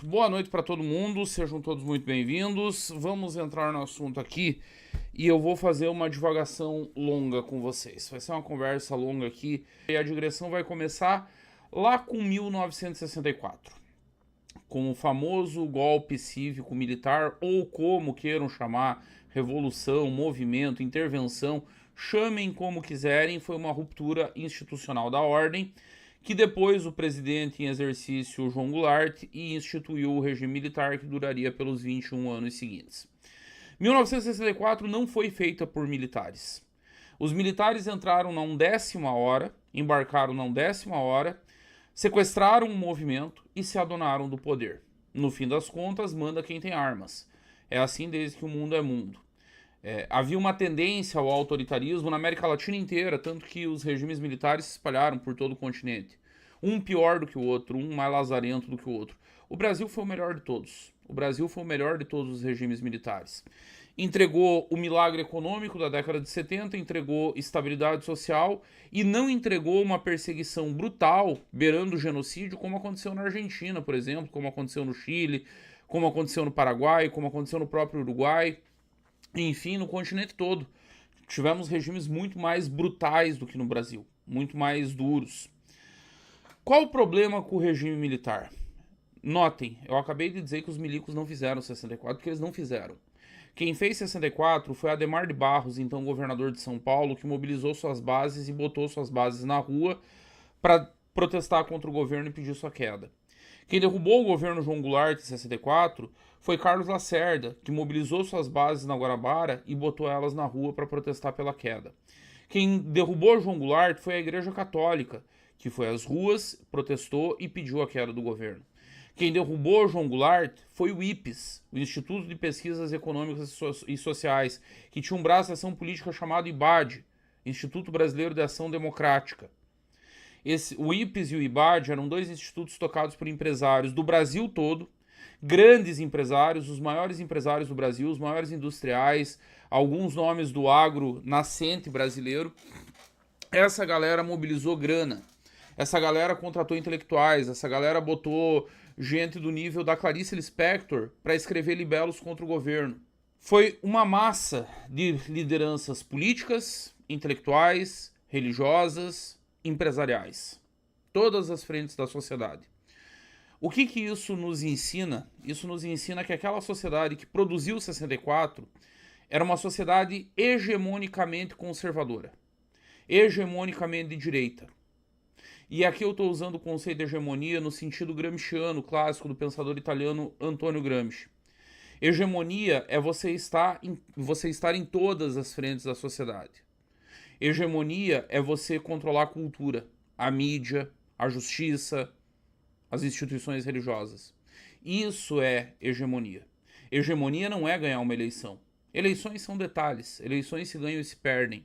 Boa noite para todo mundo, sejam todos muito bem-vindos. Vamos entrar no assunto aqui e eu vou fazer uma divagação longa com vocês. Vai ser uma conversa longa aqui e a digressão vai começar lá com 1964, com o famoso golpe cívico-militar, ou como queiram chamar, revolução, movimento, intervenção, chamem como quiserem, foi uma ruptura institucional da ordem, que depois o presidente em exercício João Goulart instituiu o regime militar que duraria pelos 21 anos seguintes. 1964 não foi feita por militares. Os militares entraram na 1ª hora, embarcaram na 1ª hora, sequestraram o movimento e se adonaram do poder. No fim das contas, manda quem tem armas. É assim desde que o mundo é mundo. Havia uma tendência ao autoritarismo na América Latina inteira, tanto que os regimes militares se espalharam por todo o continente. Um pior do que o outro, um mais lazarento do que o outro. O Brasil foi o melhor de todos. O Brasil foi o melhor de todos os regimes militares. Entregou o milagre econômico da década de 70, entregou estabilidade social e não entregou uma perseguição brutal, beirando o genocídio, como aconteceu na Argentina, por exemplo, como aconteceu no Chile, como aconteceu no Paraguai, como aconteceu no próprio Uruguai. Enfim, no continente todo. Tivemos regimes muito mais brutais do que no Brasil, muito mais duros. Qual o problema com o regime militar? Notem, eu acabei de dizer que os milicos não fizeram 64, porque eles não fizeram. Quem fez 64 foi Adhemar de Barros, então governador de São Paulo, que mobilizou suas bases e botou suas bases na rua para protestar contra o governo e pedir sua queda. Quem derrubou o governo João Goulart em 64 foi Carlos Lacerda, que mobilizou suas bases na Guanabara e botou elas na rua para protestar pela queda. Quem derrubou João Goulart foi a Igreja Católica, que foi às ruas, protestou e pediu a queda do governo. Quem derrubou João Goulart foi o IPES, o Instituto de Pesquisas Econômicas e Sociais, que tinha um braço de ação política chamado IBAD, Instituto Brasileiro de Ação Democrática. O IPES e o IBAD eram dois institutos tocados por empresários do Brasil todo, grandes empresários, os maiores empresários do Brasil, os maiores industriais, alguns nomes do agro nascente brasileiro. Essa galera mobilizou grana, essa galera contratou intelectuais, essa galera botou gente do nível da Clarice Lispector para escrever libelos contra o governo. Foi uma massa de lideranças políticas, intelectuais, religiosas, empresariais. Todas as frentes da sociedade. O que isso nos ensina? Isso nos ensina que aquela sociedade que produziu 64 era uma sociedade hegemonicamente conservadora, hegemonicamente de direita. E aqui eu estou usando o conceito de hegemonia no sentido gramsciano, clássico, do pensador italiano Antonio Gramsci. Hegemonia é você estar em todas as frentes da sociedade. Hegemonia é você controlar a cultura, a mídia, a justiça, as instituições religiosas. Isso é hegemonia. Hegemonia não é ganhar uma eleição. Eleições são detalhes. Eleições se ganham e se perdem.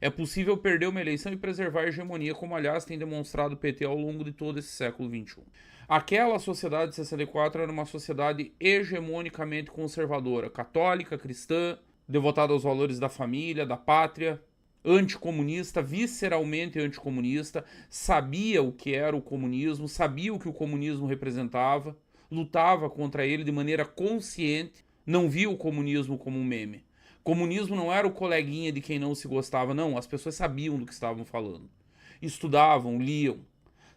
É possível perder uma eleição e preservar a hegemonia, como aliás tem demonstrado o PT ao longo de todo esse século XXI. Aquela sociedade de 64 era uma sociedade hegemonicamente conservadora, católica, cristã, devotada aos valores da família, da pátria, anticomunista, visceralmente anticomunista, sabia o que era o comunismo, sabia o que o comunismo representava, lutava contra ele de maneira consciente, não via o comunismo como um meme. Comunismo não era o coleguinha de quem não se gostava, não, as pessoas sabiam do que estavam falando. Estudavam, liam.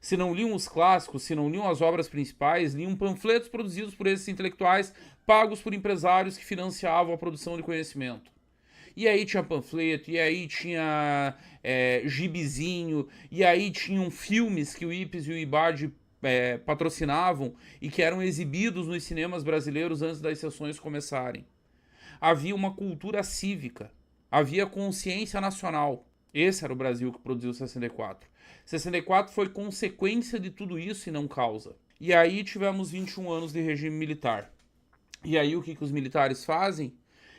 Se não liam os clássicos, se não liam as obras principais, liam panfletos produzidos por esses intelectuais, pagos por empresários que financiavam a produção de conhecimento. E aí tinha panfleto, e aí tinha gibizinho, e aí tinham filmes que o IPES e o IBAD patrocinavam e que eram exibidos nos cinemas brasileiros antes das sessões começarem. Havia uma cultura cívica, havia consciência nacional. Esse era o Brasil que produziu 64. 64 foi consequência de tudo isso e não causa. E aí tivemos 21 anos de regime militar. E aí o que os militares fazem?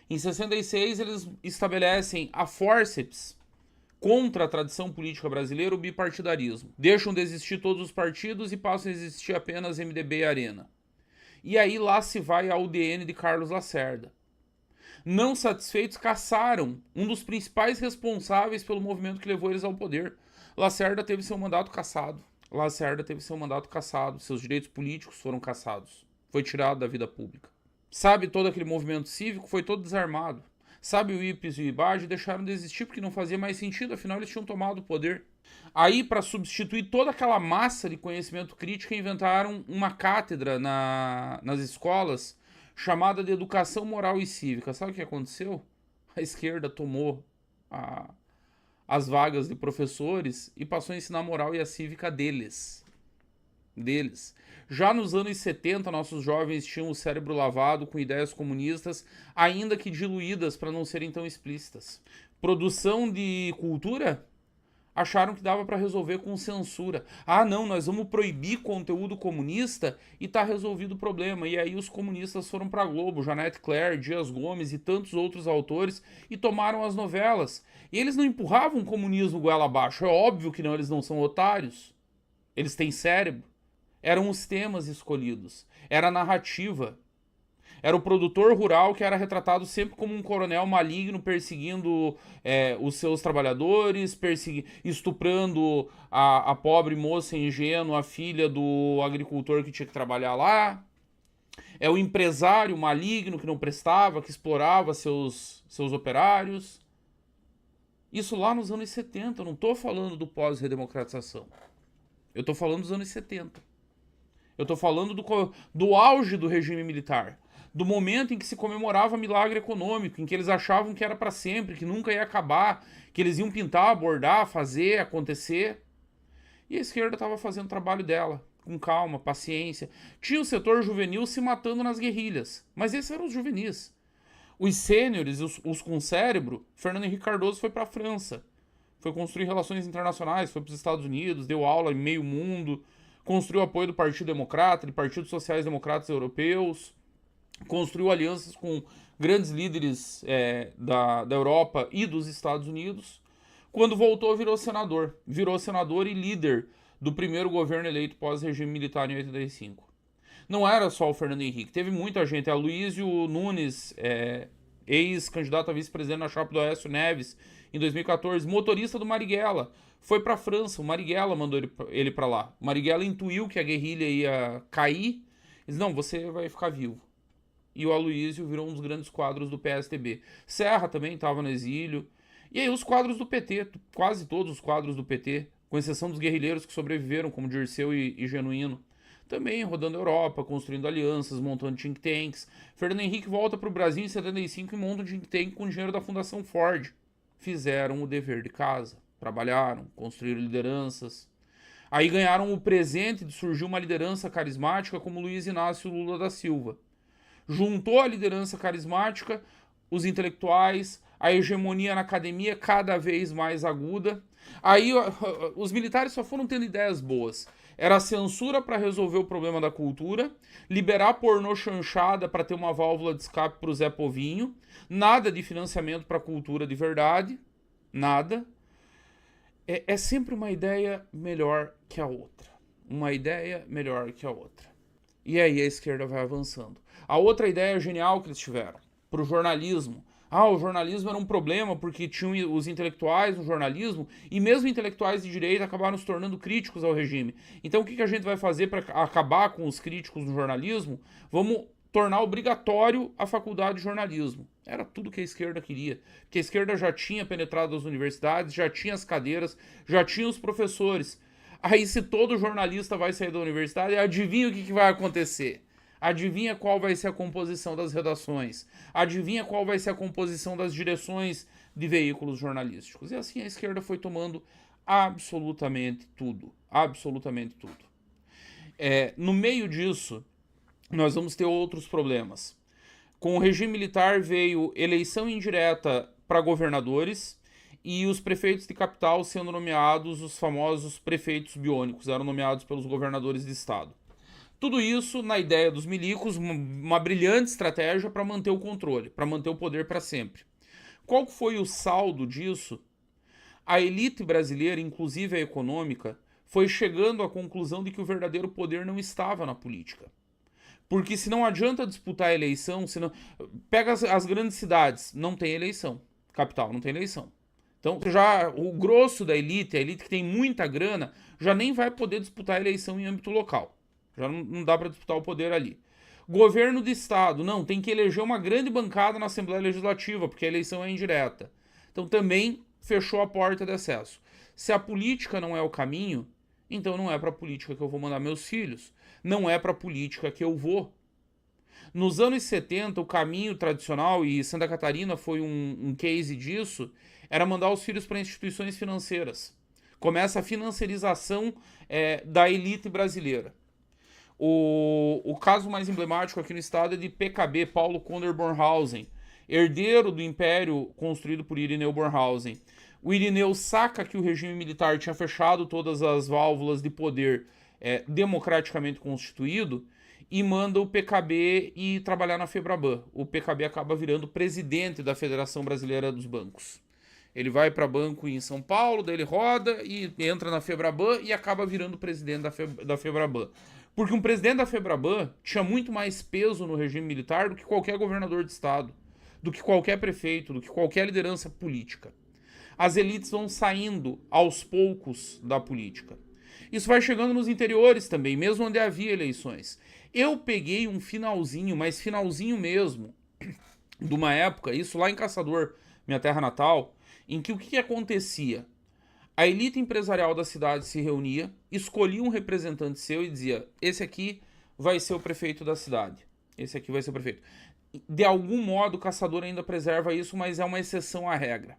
Em 66, eles estabelecem a fórceps contra a tradição política brasileira, o bipartidarismo. Deixam de existir todos os partidos e passam a existir apenas MDB e Arena. E aí lá se vai a UDN de Carlos Lacerda. Não satisfeitos, caçaram um dos principais responsáveis pelo movimento que levou eles ao poder. Lacerda teve seu mandato cassado. Seus direitos políticos foram cassados. foi tirado da vida pública. Sabe, todo aquele movimento cívico foi todo desarmado. Sabe, o IPES e o IBAD deixaram de existir porque não fazia mais sentido, afinal eles tinham tomado o poder. Aí, para substituir toda aquela massa de conhecimento crítico, inventaram uma cátedra nas escolas chamada de Educação Moral e Cívica. Sabe o que aconteceu? A esquerda tomou as vagas de professores e passou a ensinar a moral e a cívica deles. Já nos anos 70, nossos jovens tinham o cérebro lavado com ideias comunistas, ainda que diluídas para não serem tão explícitas. Produção de cultura? Acharam que dava para resolver com censura. Ah, não, nós vamos proibir conteúdo comunista e tá resolvido o problema. E aí os comunistas foram para Globo, Janete Claire, Dias Gomes e tantos outros autores e tomaram as novelas. E eles não empurravam o comunismo goela abaixo. É óbvio que não, eles não são otários. Eles têm cérebro. Eram os temas escolhidos. Era a narrativa. Era o produtor rural que era retratado sempre como um coronel maligno perseguindo os seus trabalhadores, estuprando a pobre moça ingênua, a filha do agricultor que tinha que trabalhar lá. É o empresário maligno que não prestava, que explorava seus operários. Isso lá nos anos 70, eu não estou falando do pós-redemocratização. Eu estou falando dos anos 70. Eu estou falando do auge do regime militar. Do momento em que se comemorava milagre econômico, em que eles achavam que era para sempre, que nunca ia acabar, que eles iam pintar, bordar, fazer, acontecer. E a esquerda estava fazendo o trabalho dela, com calma, paciência. Tinha o setor juvenil se matando nas guerrilhas, mas esses eram os juvenis. Os sêniores, os com cérebro, Fernando Henrique Cardoso foi para a França. Foi construir relações internacionais, foi para os Estados Unidos, deu aula em meio mundo, construiu apoio do Partido Democrata, de partidos sociais-democratas europeus, construiu alianças com grandes líderes da Europa e dos Estados Unidos. Quando voltou, virou senador. Virou senador e líder do primeiro governo eleito pós-regime militar em 85. Não era só o Fernando Henrique, teve muita gente. Aloysio Nunes, ex-candidato a vice-presidente na chapa do Aécio Neves, em 2014, motorista do Marighella, foi para a França. O Marighella mandou ele para lá. O Marighella intuiu que a guerrilha ia cair. Disse, não, você vai ficar vivo. E o Aloysio virou um dos grandes quadros do PSDB. Serra também estava no exílio. E aí os quadros do PT, quase todos os quadros do PT, com exceção dos guerrilheiros que sobreviveram, como Dirceu e Genuíno, também rodando a Europa, construindo alianças, montando think tanks. Fernando Henrique volta para o Brasil em 75 e monta um think tank com dinheiro da Fundação Ford. Fizeram o dever de casa, trabalharam, construíram lideranças. Aí ganharam o presente de surgir uma liderança carismática como Luiz Inácio Lula da Silva. Juntou a liderança carismática, os intelectuais, a hegemonia na academia cada vez mais aguda. Aí os militares só foram tendo ideias boas. Era a censura para resolver o problema da cultura, liberar pornô chanchada para ter uma válvula de escape para o Zé Povinho, nada de financiamento para a cultura de verdade, nada. É sempre uma ideia melhor que a outra. Uma ideia melhor que a outra. E aí a esquerda vai avançando. A outra ideia genial que eles tiveram, para o jornalismo. O jornalismo era um problema porque tinham os intelectuais no jornalismo e mesmo intelectuais de direita acabaram se tornando críticos ao regime. Então o que a gente vai fazer para acabar com os críticos no jornalismo? Vamos tornar obrigatório a faculdade de jornalismo. Era tudo que a esquerda queria. Porque a esquerda já tinha penetrado as universidades, já tinha as cadeiras, já tinha os professores. Aí se todo jornalista vai sair da universidade, adivinha o que vai acontecer? Adivinha qual vai ser a composição das redações? Adivinha qual vai ser a composição das direções de veículos jornalísticos? E assim a esquerda foi tomando absolutamente tudo. Absolutamente tudo. No meio disso, nós vamos ter outros problemas. Com o regime militar veio eleição indireta para governadores e os prefeitos de capital sendo nomeados, os famosos prefeitos biônicos, eram nomeados pelos governadores de estado. Tudo isso na ideia dos milicos, uma brilhante estratégia para manter o controle, para manter o poder para sempre. Qual foi o saldo disso? A elite brasileira, inclusive a econômica, foi chegando à conclusão de que o verdadeiro poder não estava na política. Porque se não adianta disputar a eleição, pega as grandes cidades, não tem eleição. Capital, não tem eleição. Então, já o grosso da elite, a elite que tem muita grana, já nem vai poder disputar a eleição em âmbito local. Já não dá para disputar o poder ali. Governo do Estado, não, tem que eleger uma grande bancada na Assembleia Legislativa, porque a eleição é indireta. Então também fechou a porta de acesso. Se a política não é o caminho, então não é para a política que eu vou mandar meus filhos. Não é para a política que eu vou. Nos anos 70, o caminho tradicional, e Santa Catarina foi um case disso, era mandar os filhos para instituições financeiras. Começa a financiarização da elite brasileira. O caso mais emblemático aqui no estado é de PKB, Paulo Conder Bornhausen, herdeiro do império construído por Irineu Bornhausen. O Irineu saca que o regime militar tinha fechado todas as válvulas de poder democraticamente constituído e manda o PKB ir trabalhar na Febraban. O PKB acaba virando presidente da Federação Brasileira dos Bancos. Ele vai para banco em São Paulo, daí ele roda e entra na Febraban e acaba virando presidente da Febraban. Porque um presidente da Febraban tinha muito mais peso no regime militar do que qualquer governador de estado, do que qualquer prefeito, do que qualquer liderança política. As elites vão saindo aos poucos da política. Isso vai chegando nos interiores também, mesmo onde havia eleições. Eu peguei um finalzinho, mas finalzinho mesmo, de uma época, isso lá em Caçador, minha terra natal, em que o que acontecia? A elite empresarial da cidade se reunia, escolhia um representante seu e dizia: esse aqui vai ser o prefeito da cidade. Esse aqui vai ser o prefeito. De algum modo, o Caçador ainda preserva isso, mas é uma exceção à regra.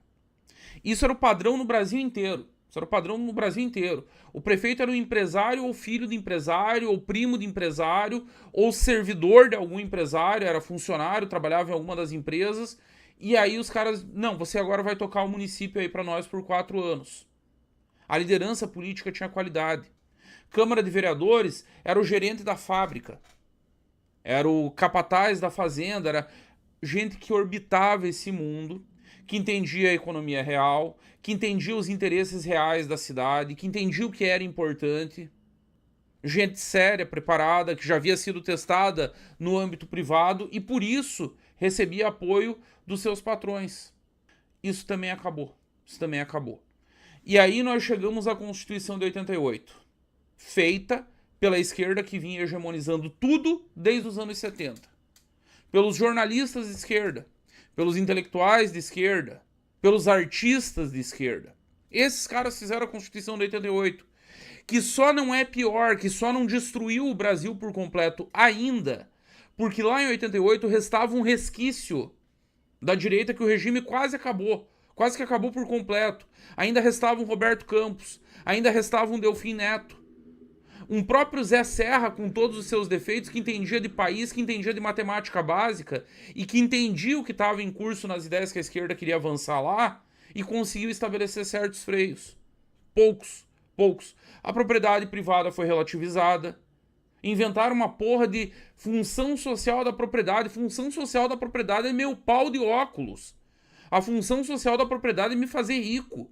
Isso era o padrão no Brasil inteiro. Isso era o padrão no Brasil inteiro. O prefeito era o empresário, ou filho de empresário, ou primo de empresário, ou servidor de algum empresário, era funcionário, trabalhava em alguma das empresas. E aí os caras, não, você agora vai tocar o município aí pra nós por 4 anos. A liderança política tinha qualidade. Câmara de Vereadores era o gerente da fábrica. Era o capataz da fazenda, era gente que orbitava esse mundo, que entendia a economia real, que entendia os interesses reais da cidade, que entendia o que era importante. Gente séria, preparada, que já havia sido testada no âmbito privado e por isso recebia apoio dos seus patrões. Isso também acabou. Isso também acabou. E aí nós chegamos à Constituição de 88, feita pela esquerda que vinha hegemonizando tudo desde os anos 70. Pelos jornalistas de esquerda, pelos intelectuais de esquerda, pelos artistas de esquerda. Esses caras fizeram a Constituição de 88, que só não é pior, que só não destruiu o Brasil por completo ainda, porque lá em 88 restava um resquício da direita que o regime quase que acabou por completo. Ainda restava um Roberto Campos, ainda restava um Delfim Neto. Um próprio Zé Serra, com todos os seus defeitos, que entendia de país, que entendia de matemática básica e que entendia o que estava em curso nas ideias que a esquerda queria avançar lá e conseguiu estabelecer certos freios. Poucos. A propriedade privada foi relativizada. Inventaram uma porra de função social da propriedade. Função social da propriedade é meu pau de óculos. A função social da propriedade é me fazer rico.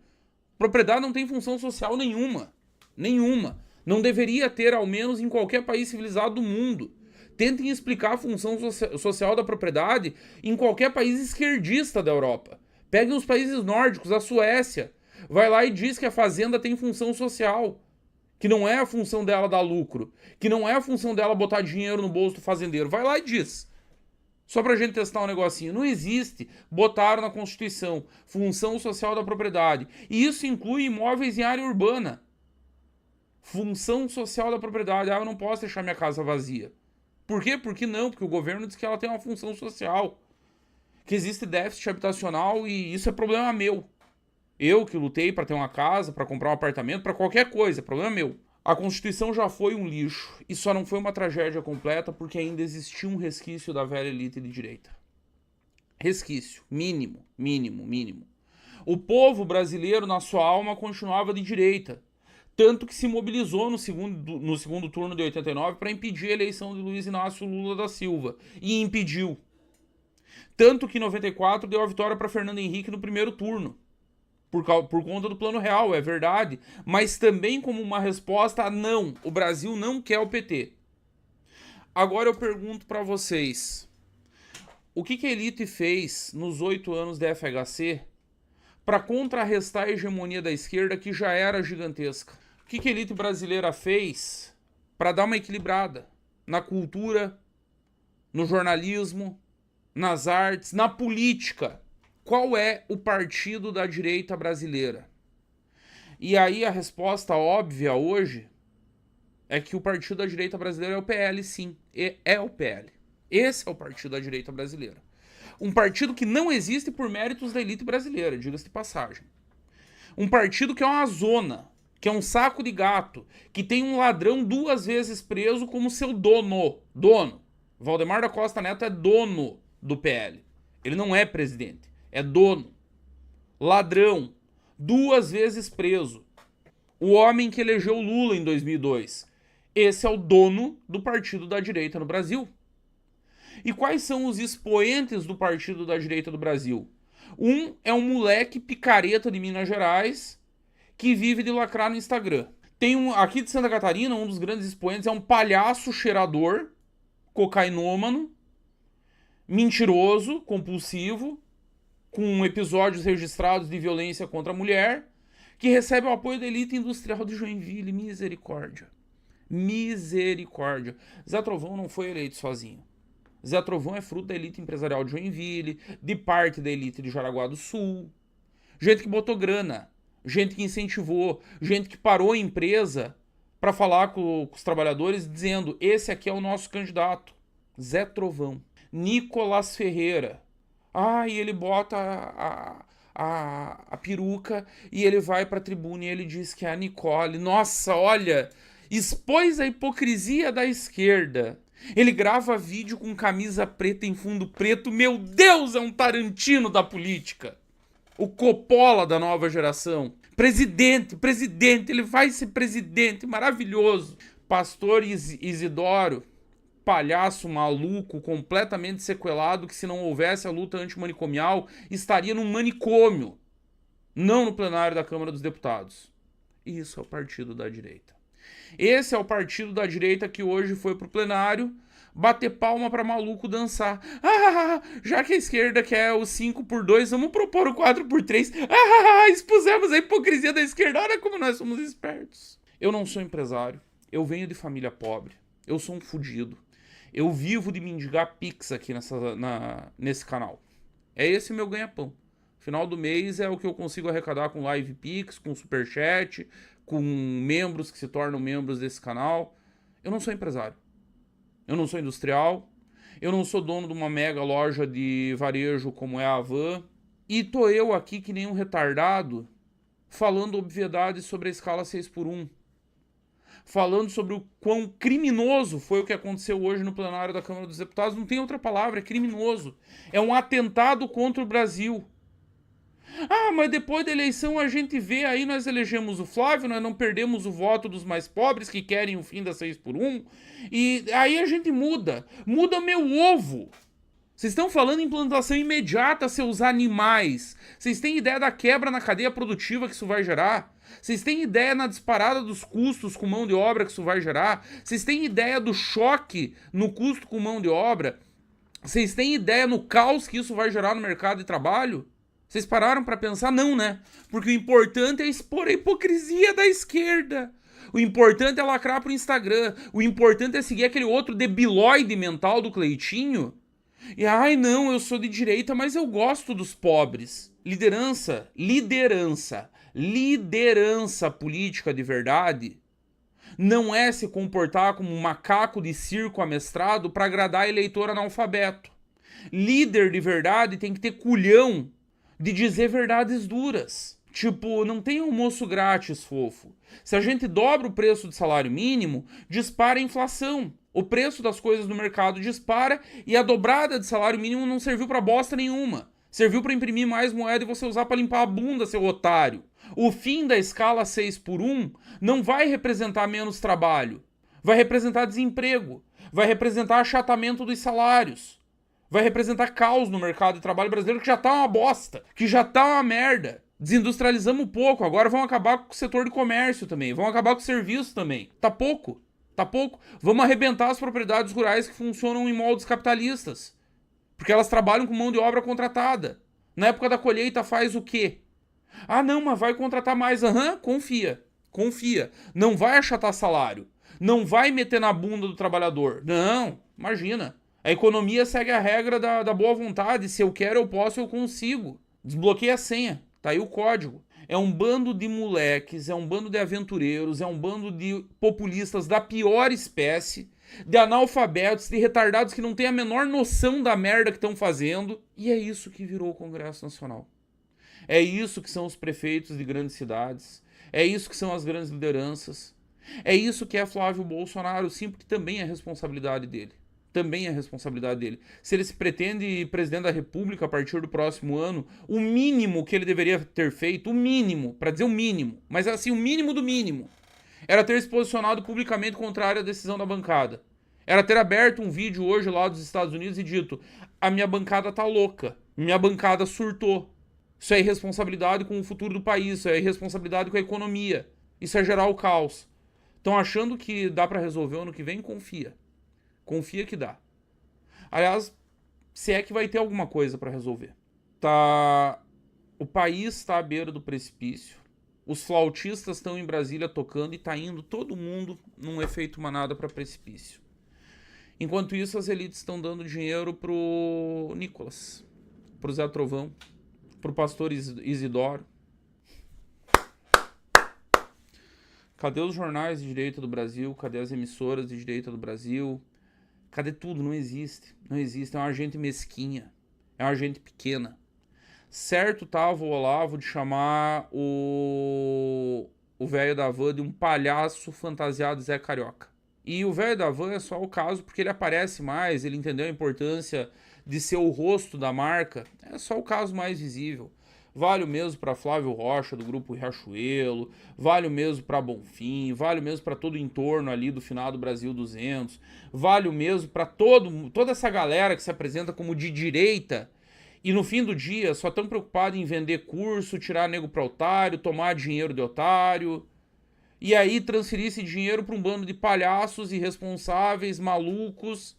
Propriedade não tem função social nenhuma. Nenhuma. Não deveria ter, ao menos em qualquer país civilizado do mundo. Tentem explicar a função social da propriedade em qualquer país esquerdista da Europa. Peguem os países nórdicos, a Suécia. Vai lá e diz que a fazenda tem função social. Que não é a função dela dar lucro. Que não é a função dela botar dinheiro no bolso do fazendeiro. Vai lá e diz. Só pra gente testar um negocinho. Não existe. Botaram na Constituição função social da propriedade. E isso inclui imóveis em área urbana. Função social da propriedade. Ah, eu não posso deixar minha casa vazia. Por quê? Porque não. Porque o governo diz que ela tem uma função social. Que existe déficit habitacional e isso é problema meu. Eu que lutei para ter uma casa, para comprar um apartamento, para qualquer coisa. Problema meu. A Constituição já foi um lixo. E só não foi uma tragédia completa porque ainda existia um resquício da velha elite de direita. Resquício. Mínimo. O povo brasileiro, na sua alma, continuava de direita. Tanto que se mobilizou no segundo turno de 89 para impedir a eleição de Luiz Inácio Lula da Silva. E impediu. Tanto que em 94 deu a vitória para Fernando Henrique no primeiro turno. Por conta do Plano Real, é verdade. Mas também como uma resposta a não. O Brasil não quer o PT. Agora eu pergunto para vocês. O que a elite fez nos 8 anos da FHC para contrarrestar a hegemonia da esquerda que já era gigantesca? O que a elite brasileira fez para dar uma equilibrada na cultura, no jornalismo, nas artes, na política. Qual é o partido da direita brasileira? E aí a resposta óbvia hoje é que o partido da direita brasileira é o PL, sim. É o PL. Esse é o partido da direita brasileira. Um partido que não existe por méritos da elite brasileira, diga-se de passagem. Um partido que é uma zona, que é um saco de gato, que tem um ladrão 2 vezes preso como seu dono. Valdemar da Costa Neto é dono do PL. Ele não é presidente, é dono. Ladrão, 2 vezes preso. O homem que elegeu Lula em 2002. Esse é o dono do partido da direita no Brasil. E quais são os expoentes do partido da direita do Brasil? Um é um moleque picareta de Minas Gerais que vive de lacrar no Instagram. Tem aqui de Santa Catarina, um dos grandes expoentes é um palhaço cheirador, cocainômano, mentiroso, compulsivo, com episódios registrados de violência contra a mulher, que recebe o apoio da elite industrial de Joinville. Misericórdia. Misericórdia. Zé Trovão não foi eleito sozinho. Zé Trovão é fruto da elite empresarial de Joinville, de parte da elite de Jaraguá do Sul. Gente que botou grana, gente que incentivou, gente que parou a empresa para falar com os trabalhadores dizendo: esse aqui é o nosso candidato. Zé Trovão. Nicolás Ferreira. E ele bota a peruca e ele vai pra tribuna e ele diz que é a Nicole. Nossa, olha, expôs a hipocrisia da esquerda. Ele grava vídeo com camisa preta em fundo preto. Meu Deus, é um Tarantino da política. O Coppola da nova geração. Presidente, ele vai ser presidente, maravilhoso. Pastor Isidoro, palhaço maluco, completamente sequelado, que se não houvesse a luta antimanicomial, estaria num manicômio, não no plenário da Câmara dos Deputados. Isso é o partido da direita. Esse é o partido da direita que hoje foi pro plenário bater palma pra maluco dançar. Já que a esquerda quer o 5x2, vamos propor o 4x3. Expusemos a hipocrisia da esquerda. Olha como nós somos espertos. Eu não sou empresário. Eu venho de família pobre. Eu sou um fudido. Eu vivo de mendigar pix aqui nesse canal. É esse o meu ganha-pão. Final do mês é o que eu consigo arrecadar com live pix, com superchat, com membros que se tornam membros desse canal. Eu não sou empresário. Eu não sou industrial. Eu não sou dono de uma mega loja de varejo como é a Havan. E tô eu aqui que nem um retardado falando obviedades sobre a escala 6x1. Falando sobre o quão criminoso foi o que aconteceu hoje no plenário da Câmara dos Deputados. Não tem outra palavra, é criminoso. É um atentado contra o Brasil. Mas depois da eleição a gente vê aí, nós elegemos o Flávio, nós não perdemos o voto dos mais pobres que querem o fim da 6x1. E aí a gente muda meu ovo. Vocês estão falando em implantação imediata, seus animais. Vocês têm ideia da quebra na cadeia produtiva que isso vai gerar? Vocês têm ideia na disparada dos custos com mão de obra que isso vai gerar? Vocês têm ideia do choque no custo com mão de obra? Vocês têm ideia no caos que isso vai gerar no mercado de trabalho? Vocês pararam para pensar? Não, né? Porque o importante é expor a hipocrisia da esquerda. O importante é lacrar pro Instagram. O importante é seguir aquele outro debilóide mental do Cleitinho. E, não, eu sou de direita, mas eu gosto dos pobres. Liderança política de verdade não é se comportar como um macaco de circo amestrado para agradar eleitor analfabeto. Líder de verdade tem que ter culhão de dizer verdades duras. Tipo, não tem almoço grátis, fofo. Se a gente dobra o preço do salário mínimo, dispara a inflação. O preço das coisas no mercado dispara e a dobrada de salário mínimo não serviu pra bosta nenhuma. Serviu pra imprimir mais moeda e você usar pra limpar a bunda, seu otário. O fim da escala 6x1 não vai representar menos trabalho. Vai representar desemprego. Vai representar achatamento dos salários. Vai representar caos no mercado de trabalho brasileiro que já tá uma bosta. Que já tá uma merda. Desindustrializamos um pouco. Agora vão acabar com o setor de comércio também. Vão acabar com o serviço também. Tá pouco. Vamos arrebentar as propriedades rurais que funcionam em moldes capitalistas. Porque elas trabalham com mão de obra contratada. Na época da colheita faz o quê? Não, mas vai contratar mais. Confia. Não vai achatar salário. Não vai meter na bunda do trabalhador. Não, imagina. A economia segue a regra da boa vontade. Se eu quero, eu posso, eu consigo. Desbloqueia a senha. Tá aí o código. É um bando de moleques, é um bando de aventureiros, é um bando de populistas da pior espécie, de analfabetos, de retardados que não têm a menor noção da merda que estão fazendo. E é isso que virou o Congresso Nacional. É isso que são os prefeitos de grandes cidades. É isso que são as grandes lideranças. É isso que é Flávio Bolsonaro, sim, porque também é responsabilidade dele. Também é responsabilidade dele. Se ele se pretende presidente da República a partir do próximo ano, o mínimo que ele deveria ter feito, o mínimo, para dizer o mínimo, mas assim, o mínimo do mínimo, era ter se posicionado publicamente contrário à decisão da bancada. Era ter aberto um vídeo hoje lá dos Estados Unidos e dito: a minha bancada tá louca, minha bancada surtou. Isso é irresponsabilidade com o futuro do país, isso é irresponsabilidade com a economia, isso é gerar o caos. Estão achando que dá para resolver o ano que vem? Confia. Confia que dá. Aliás, se é que vai ter alguma coisa para resolver. O país está à beira do precipício. Os flautistas estão em Brasília tocando e tá indo todo mundo num efeito manada para precipício. Enquanto isso, as elites estão dando dinheiro pro Nicolas, pro Zé Trovão, pro pastor Isidoro. Cadê os jornais de direita do Brasil? Cadê as emissoras de direita do Brasil? Cadê tudo? Não existe. Não existe. É uma gente mesquinha. É uma gente pequena. Certo tava o Olavo de chamar o velho da van de um palhaço fantasiado Zé Carioca. E o velho da van é só o caso porque ele aparece mais, ele entendeu a importância de ser o rosto da marca. É só o caso mais visível. Vale o mesmo para Flávio Rocha, do grupo Riachuelo, vale o mesmo para Bonfim, vale o mesmo para todo o entorno ali do finado Brasil 200, vale o mesmo para toda essa galera que se apresenta como de direita e no fim do dia só estão preocupados em vender curso, tirar nego para otário, tomar dinheiro de otário e aí transferir esse dinheiro para um bando de palhaços irresponsáveis, malucos.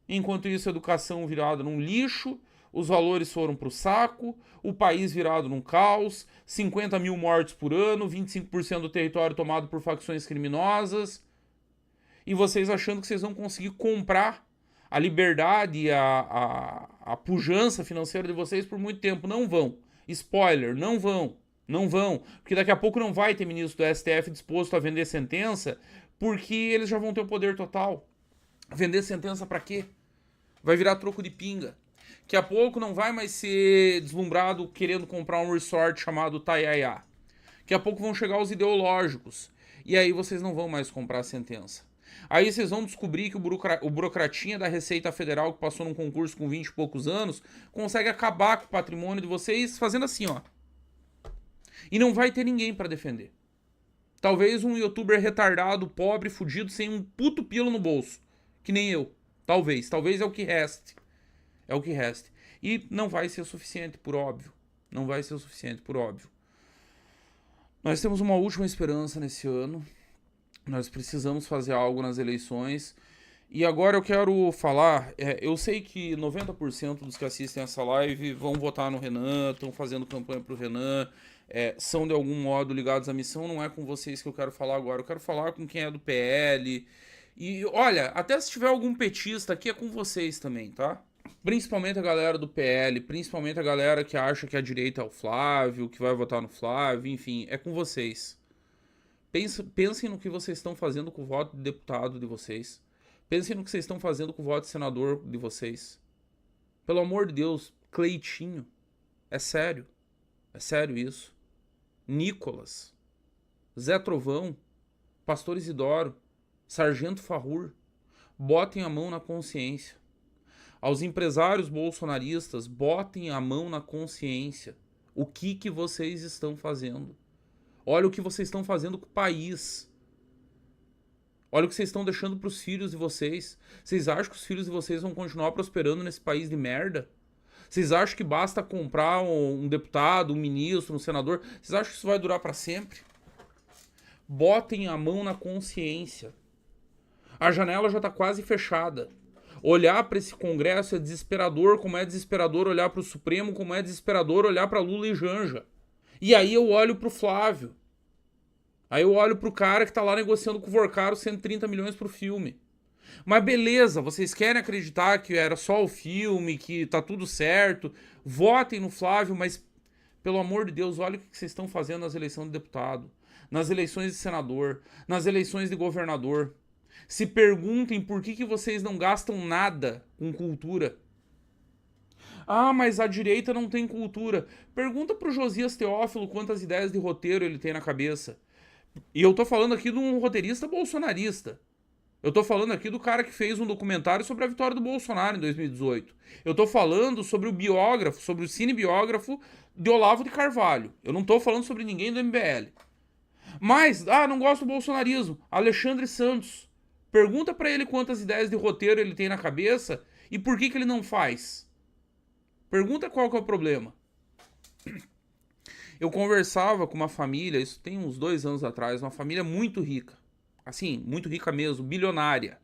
Enquanto isso, a educação virada num lixo, os valores foram pro saco, o país virado num caos, 50 mil mortes por ano, 25% do território tomado por facções criminosas, e vocês achando que vocês vão conseguir comprar a liberdade e a pujança financeira de vocês por muito tempo. Não vão. Spoiler, não vão. Não vão. Porque daqui a pouco não vai ter ministro do STF disposto a vender sentença, porque eles já vão ter o poder total. Vender sentença pra quê? Vai virar troco de pinga. Daqui a pouco não vai mais ser deslumbrado querendo comprar um resort chamado Taiaiá. Daqui a pouco vão chegar os ideológicos. E aí vocês não vão mais comprar a sentença. Aí vocês vão descobrir que o burocratinha da Receita Federal, que passou num concurso com 20 e poucos anos, consegue acabar com o patrimônio de vocês fazendo assim, ó. E não vai ter ninguém pra defender. Talvez um youtuber retardado, pobre, fudido, sem um puto pilo no bolso. Que nem eu. Talvez é o que reste. É o que reste. E não vai ser o suficiente, por óbvio. Não vai ser o suficiente, por óbvio. Nós temos uma última esperança nesse ano. Nós precisamos fazer algo nas eleições. E agora eu quero falar... eu sei que 90% dos que assistem essa live vão votar no Renan, estão fazendo campanha pro Renan, são de algum modo ligados à missão. Não é com vocês que eu quero falar agora. Eu quero falar com quem é do PL. E olha, até se tiver algum petista aqui, é com vocês também, tá? Principalmente a galera do PL, principalmente a galera que acha que a direita é o Flávio, que vai votar no Flávio, enfim, é com vocês. Pensem no que vocês estão fazendo com o voto de deputado de vocês. Pensem no que vocês estão fazendo com o voto de senador de vocês. Pelo amor de Deus, Cleitinho. É sério. É sério isso. Nicolas. Zé Trovão. Pastor Isidoro. Sargento Farrur. Botem a mão na consciência. Aos empresários bolsonaristas, botem a mão na consciência. O que vocês estão fazendo? Olha o que vocês estão fazendo com o país. Olha o que vocês estão deixando para os filhos de vocês. Vocês acham que os filhos de vocês vão continuar prosperando nesse país de merda? Vocês acham que basta comprar um deputado, um ministro, um senador? Vocês acham que isso vai durar para sempre? Botem a mão na consciência. A janela já está quase fechada. Olhar para esse Congresso é desesperador, como é desesperador olhar para o Supremo, como é desesperador olhar para Lula e Janja. E aí eu olho pro Flávio. Aí eu olho pro cara que tá lá negociando com o Vorcaro 130 milhões pro filme. Mas beleza, vocês querem acreditar que era só o filme, que tá tudo certo, votem no Flávio, mas pelo amor de Deus, olha o que vocês estão fazendo nas eleições de deputado, nas eleições de senador, nas eleições de governador. Se perguntem por que vocês não gastam nada com cultura. Ah, mas a direita não tem cultura. Pergunta pro Josias Teófilo quantas ideias de roteiro ele tem na cabeça. E eu tô falando aqui de um roteirista bolsonarista. Eu tô falando aqui do cara que fez um documentário sobre a vitória do Bolsonaro em 2018. Eu tô falando sobre o biógrafo, sobre o cinebiógrafo de Olavo de Carvalho. Eu não tô falando sobre ninguém do MBL. Mas, não gosto do bolsonarismo. Alexandre Santos. Pergunta pra ele quantas ideias de roteiro ele tem na cabeça e por que ele não faz. Pergunta qual que é o problema. Eu conversava com uma família, isso tem uns 2 anos atrás, uma família muito rica. Assim, muito rica mesmo, bilionária.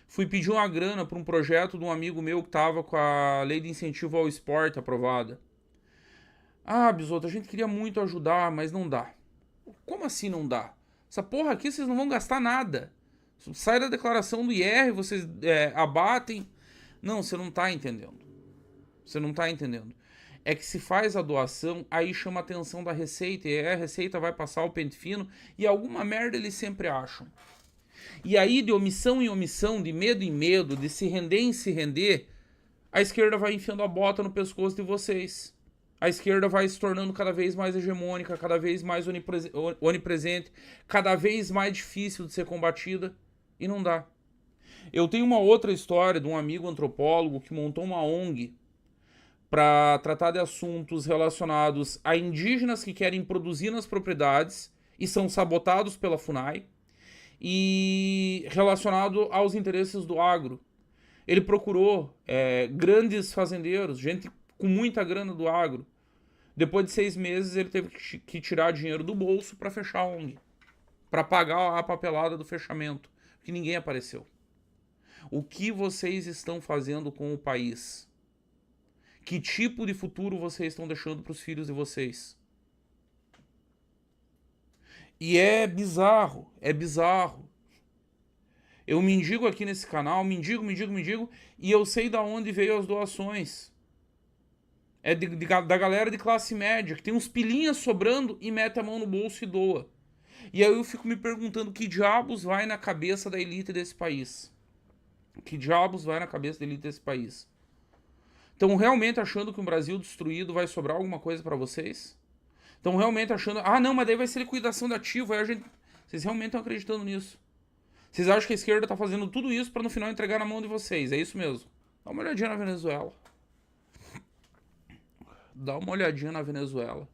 Fui pedir uma grana para um projeto de um amigo meu que tava com a lei de incentivo ao esporte aprovada. Ah, Bisoto, a gente queria muito ajudar, mas não dá. Como assim não dá? Essa porra aqui vocês não vão gastar nada. Sai da declaração do IR, vocês abatem. Não, você não tá entendendo. Você não tá entendendo. É que se faz a doação, aí chama a atenção da Receita, e aí a Receita vai passar o pente fino, e alguma merda eles sempre acham. E aí, de omissão em omissão, de medo em medo, de se render em se render, a esquerda vai enfiando a bota no pescoço de vocês. A esquerda vai se tornando cada vez mais hegemônica, cada vez mais onipresente, cada vez mais difícil de ser combatida, e não dá. Eu tenho uma outra história de um amigo antropólogo que montou uma ONG para tratar de assuntos relacionados a indígenas que querem produzir nas propriedades e são sabotados pela FUNAI, e relacionado aos interesses do agro. Ele procurou grandes fazendeiros, gente com muita grana do agro. Depois de 6 meses ele teve que tirar dinheiro do bolso para fechar a ONG, para pagar a papelada do fechamento, que ninguém apareceu. O que vocês estão fazendo com o país? Que tipo de futuro vocês estão deixando para os filhos de vocês? E é bizarro, é bizarro. Eu mendigo aqui nesse canal, mendigo, e eu sei da onde veio as doações. É da galera de classe média, que tem uns pilinhas sobrando e mete a mão no bolso e doa. E aí eu fico me perguntando que diabos vai na cabeça da elite desse país. Que diabos vai na cabeça da elite desse país. Estão realmente achando que um Brasil destruído vai sobrar alguma coisa pra vocês? Estão realmente achando... não, mas daí vai ser liquidação de ativo. Aí a gente... Vocês realmente estão acreditando nisso? Vocês acham que a esquerda tá fazendo tudo isso pra no final entregar na mão de vocês? É isso mesmo. Dá uma olhadinha na Venezuela. Dá uma olhadinha na Venezuela.